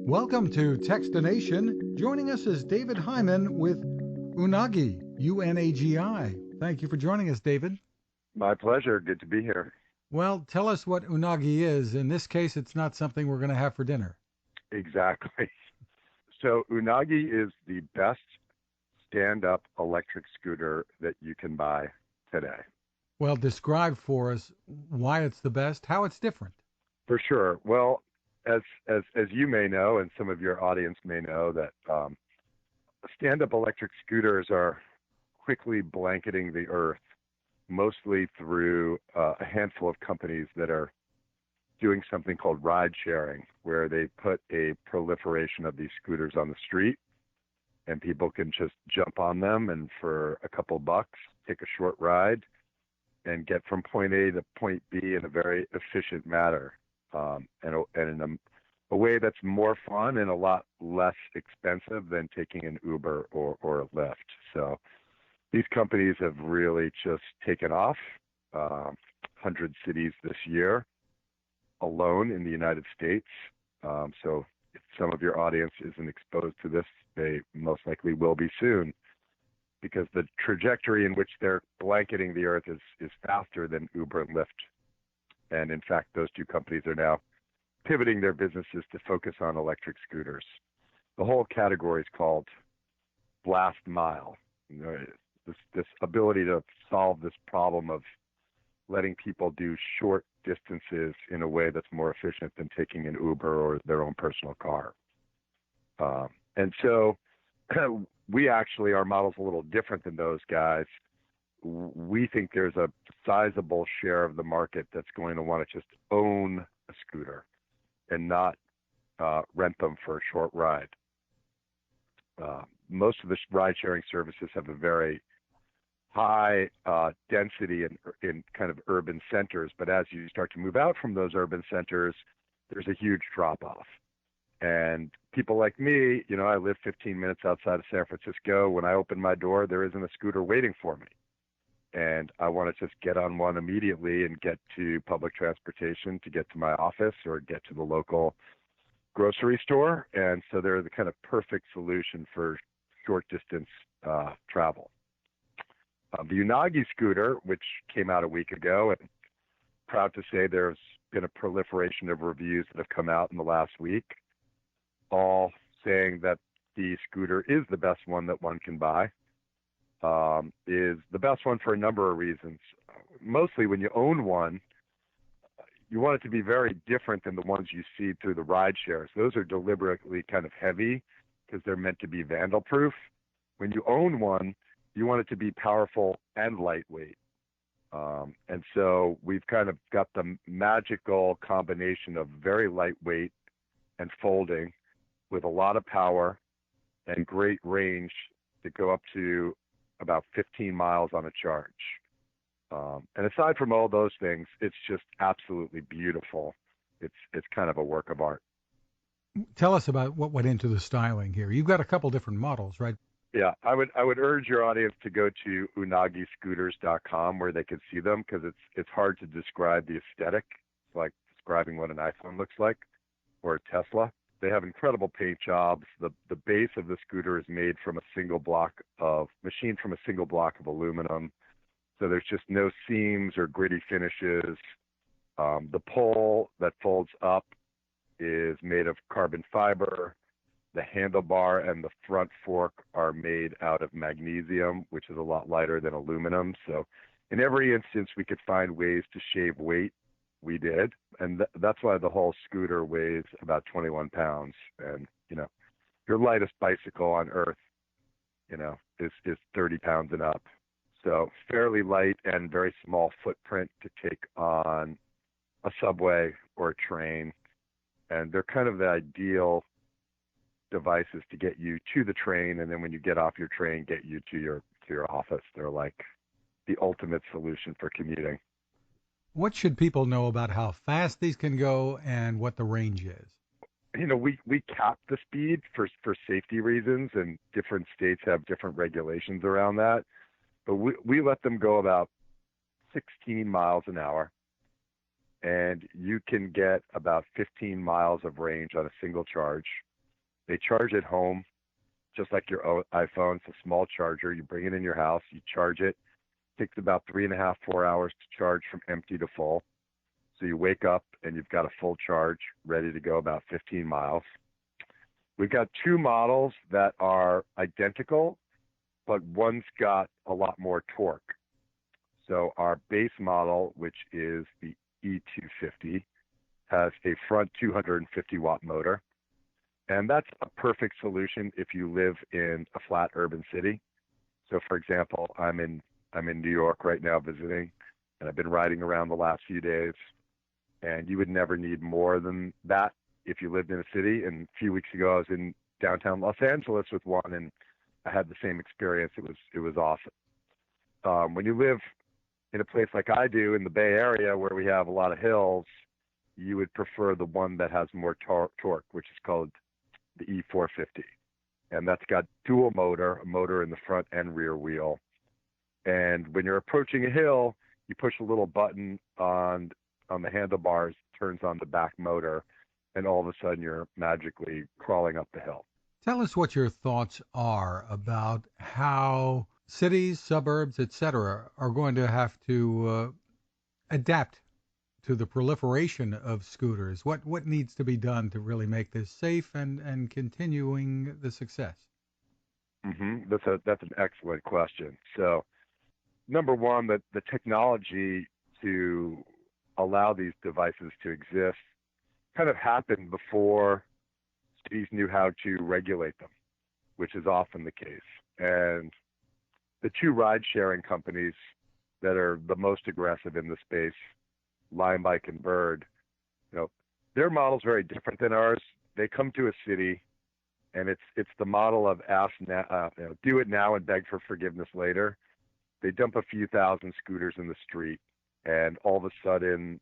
Welcome to Techstination. Joining us is David Hyman with Unagi, U-N-A-G-I. Thank you for joining us, David. My pleasure. Good to be here. Well, tell us what Unagi is. In this case, it's not something we're going to have for dinner. Exactly. So Unagi is the best stand-up electric scooter that you can buy today. Well, describe for us why it's the best, how it's different. For sure. Well, as you may know, and some of your audience may know, that stand-up electric scooters are quickly blanketing the earth, mostly through a handful of companies that are doing something called ride sharing, where they put a proliferation of these scooters on the street, and people can just jump on them and for a couple bucks take a short ride and get from point A to point B in a very efficient manner, and in a way that's more fun and a lot less expensive than taking an Uber or a Lyft. So these companies have really just taken off. 100 cities this year alone in the United States. So if some of your audience isn't exposed to this, they most likely will be soon, because the trajectory in which they're blanketing the earth is faster than Uber and Lyft. And in fact, those two companies are now pivoting their businesses to focus on electric scooters. The whole category is called last mile. This ability to solve this problem of letting people do short distances in a way that's more efficient than taking an Uber or their own personal car. And so we actually, our model's a little different than those guys. We think there's a sizable share of the market that's going to want to just own a scooter and not rent them for a short ride. Most of the ride-sharing services have a very high density in kind of urban centers, but as you start to move out from those urban centers, there's a huge drop-off. And people like me, I live 15 minutes outside of San Francisco. When I open my door, there isn't a scooter waiting for me. And I want to just get on one immediately and get to public transportation to get to my office or get to the local grocery store. And so they're the kind of perfect solution for short distance travel. The Unagi scooter, which came out a week ago, and proud to say there's been a proliferation of reviews that have come out in the last week, all saying that the scooter is the best one that one can buy, is the best one for a number of reasons. Mostly when you own one, you want it to be very different than the ones you see through the ride shares. Those are deliberately kind of heavy because they're meant to be vandal proof. When you own one, you want it to be powerful and lightweight. And so we've kind of got the magical combination of very lightweight and folding with a lot of power and great range to go up to about 15 miles on a charge. And aside from all those things, it's just absolutely beautiful. It's kind of a work of art. Tell us about what went into the styling here. You've got a couple different models, right? Yeah, I would urge your audience to go to unagiscooters.com where they can see them, because it's hard to describe the aesthetic. It's like describing what an iPhone looks like or a Tesla. They have incredible paint jobs. The base of the scooter is made from machined from a single block of aluminum. So there's just no seams or gritty finishes. The pole that folds up is made of carbon fiber. The handlebar and the front fork are made out of magnesium, which is a lot lighter than aluminum. So in every instance we could find ways to shave weight, we did. And that's why the whole scooter weighs about 21 pounds. And, your lightest bicycle on earth, is 30 pounds and up. So fairly light and very small footprint to take on a subway or a train. And they're kind of the ideal devices to get you to the train, and then when you get off your train, get you to your office. They're like the ultimate solution for commuting. What should people know about how fast these can go and what the range is? We cap the speed for safety reasons, and different states have different regulations around that. But we let them go about 16 miles an hour, and you can get about 15 miles of range on a single charge. They charge at home, just like your iPhone. It's a small charger. You bring it in your house, you charge it. It takes about 3.5, 4 hours to charge from empty to full. So you wake up and you've got a full charge ready to go about 15 miles. We've got two models that are identical, but one's got a lot more torque. So our base model, which is the E250, has a front 250 watt motor. And that's a perfect solution if you live in a flat urban city. So for example, I'm in New York right now visiting, and I've been riding around the last few days, and you would never need more than that if you lived in a city. And a few weeks ago I was in downtown Los Angeles with one, and I had the same experience. It was awesome. When you live in a place like I do in the Bay Area where we have a lot of hills, you would prefer the one that has more torque, which is called the E450. And that's got dual motor, a motor in the front and rear wheel. And when you're approaching a hill, you push a little button on the handlebars, turns on the back motor, and all of a sudden you're magically crawling up the hill. Tell us what your thoughts are about how cities, suburbs, etc., are going to have to adapt to the proliferation of scooters. What needs to be done to really make this safe and continuing the success? That's an excellent question. So, number one, the technology to allow these devices to exist kind of happened before cities knew how to regulate them, which is often the case. And the two ride-sharing companies that are the most aggressive in the space, Lime Bike and Bird, their model's very different than ours. They come to a city, and it's the model of do it now and beg for forgiveness later. They dump a few thousand scooters in the street, and all of a sudden,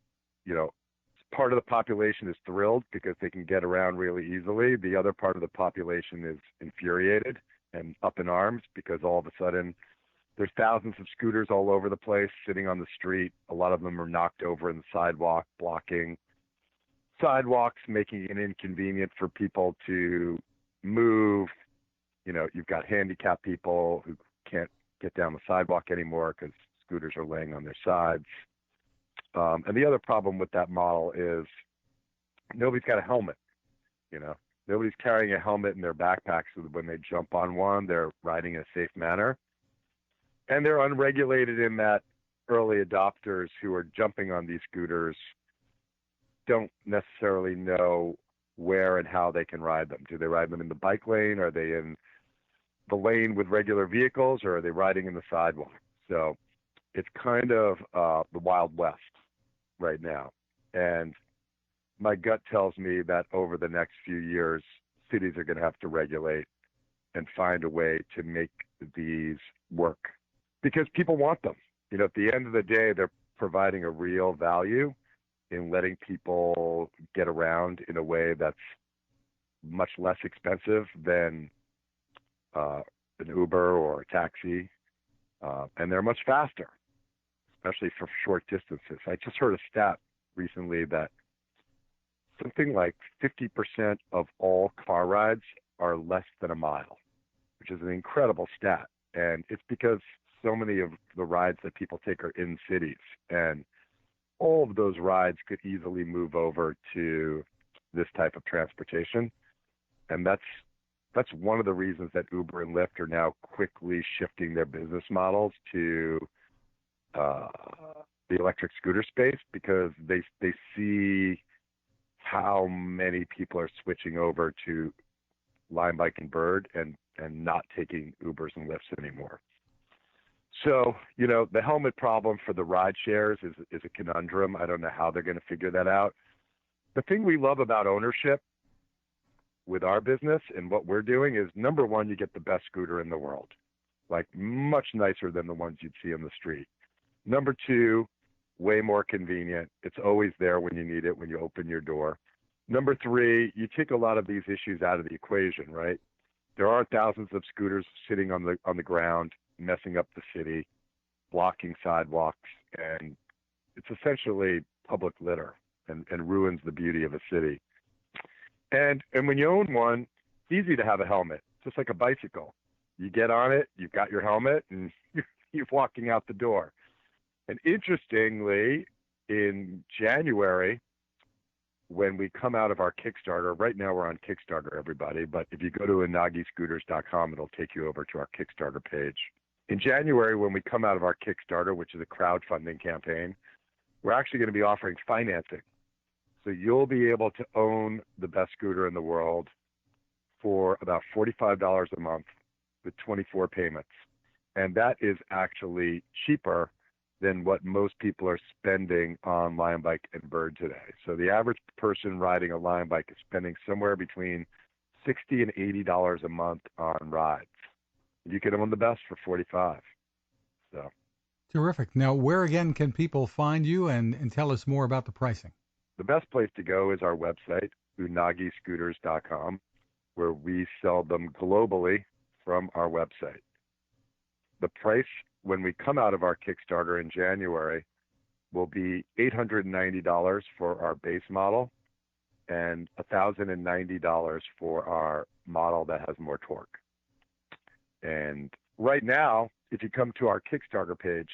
part of the population is thrilled because they can get around really easily. The other part of the population is infuriated and up in arms because all of a sudden there's thousands of scooters all over the place sitting on the street. A lot of them are knocked over in the sidewalk, blocking sidewalks, making it inconvenient for people to move. You've got handicapped people who can't get down the sidewalk anymore because scooters are laying on their sides. And the other problem with that model is nobody's got a helmet. Nobody's carrying a helmet in their backpack, so that when they jump on one, they're riding in a safe manner. And they're unregulated in that early adopters who are jumping on these scooters don't necessarily know where and how they can ride them. Do they ride them in the bike lane? Are they in the lane with regular vehicles, or are they riding in the sidewalk? So it's kind of the Wild West right now. And my gut tells me that over the next few years, cities are going to have to regulate and find a way to make these work because people want them. At the end of the day, they're providing a real value in letting people get around in a way that's much less expensive than an Uber or a taxi. And they're much faster, especially for short distances. I just heard a stat recently that something like 50% of all car rides are less than a mile, which is an incredible stat. And it's because so many of the rides that people take are in cities. And all of those rides could easily move over to this type of transportation. And that's one of the reasons that Uber and Lyft are now quickly shifting their business models to the electric scooter space, because they see how many people are switching over to Lime Bike and Bird and not taking Ubers and Lyfts anymore. So, the helmet problem for the ride shares is a conundrum. I don't know how they're going to figure that out. The thing we love about ownership with our business and what we're doing is, number one, you get the best scooter in the world, like much nicer than the ones you'd see on the street. Number two, way more convenient. It's always there when you need it, when you open your door. Number three, you take a lot of these issues out of the equation, right? There are thousands of scooters sitting on the ground, messing up the city, blocking sidewalks, and it's essentially public litter and ruins the beauty of a city. And when you own one, It's easy to have a helmet, just like a bicycle. You get on it, you've got your helmet, and you're walking out the door. And interestingly, in January, when we come out of our Kickstarter, right now we're on Kickstarter, everybody, but if you go to unagiscooters.com, it'll take you over to our Kickstarter page. In January, when we come out of our Kickstarter, which is a crowdfunding campaign, we're actually going to be offering financing. So you'll be able to own the best scooter in the world for about $45 a month with 24 payments. And that is actually cheaper than what most people are spending on Lion Bike and Bird today. So the average person riding a Lion Bike is spending somewhere between $60 and $80 a month on rides. You can own the best for $45. So Terrific. Now, where again can people find you and tell us more about the pricing? the best place to go is our website, unagiscooters.com, where we sell them globally from our website. The price when we come out of our Kickstarter in January will be $890 for our base model and $1,090 for our model that has more torque. And right now, if you come to our Kickstarter page,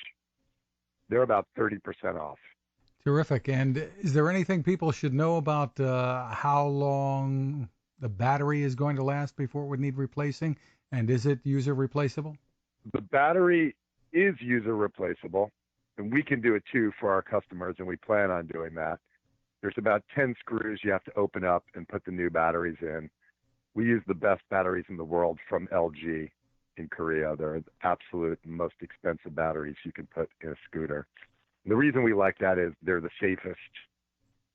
they're about 30% off. Terrific. And is there anything people should know about how long the battery is going to last before it would need replacing? And is it user replaceable? The battery is user replaceable, and we can do it too for our customers, and we plan on doing that. There's about 10 screws you have to open up and put the new batteries in. We use the best batteries in the world from LG in Korea. They're the absolute most expensive batteries you can put in a scooter. And the reason we like that is they're the safest,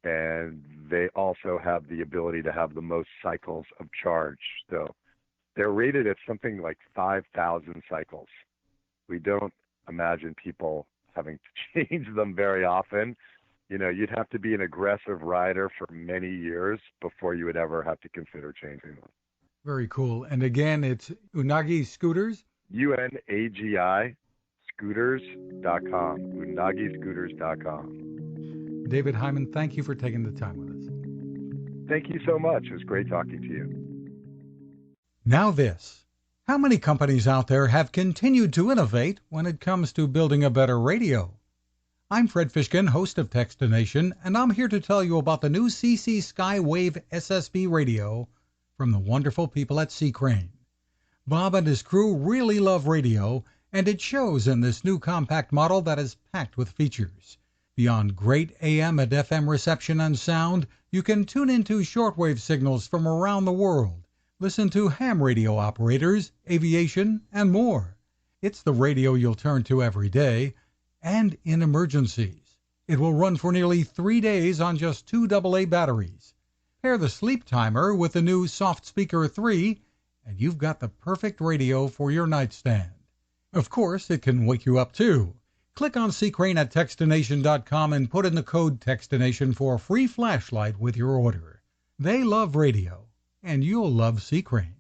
and they also have the ability to have the most cycles of charge. So they're rated at something like 5,000 cycles. We don't imagine people having to change them very often. You know, you'd have to be an aggressive rider for many years before you would ever have to consider changing them. Very cool. And again, it's Unagi Scooters? UNAGI scooters.com. unagiscooters.com. David Hyman, thank you for taking the time with us. Thank you so much. It was great talking to you. Now this. How many companies out there have continued to innovate when it comes to building a better radio? I'm Fred Fishkin, host of Techstination, and I'm here to tell you about the new CC Skywave SSB radio from the wonderful people at C. Crane. Bob and his crew really love radio, and it shows in this new compact model that is packed with features. Beyond great AM and FM reception and sound, you can tune into shortwave signals from around the world, listen to ham radio operators, aviation, and more. It's the radio you'll turn to every day, and in emergencies. It will run for nearly 3 days on just 2 AA batteries. Pair the sleep timer with the new Soft Speaker 3, and you've got the perfect radio for your nightstand. Of course, it can wake you up too. Click on Crane at Techstination.com and put in the code Techstination for a free flashlight with your order. They love radio, and you'll love C. Crane.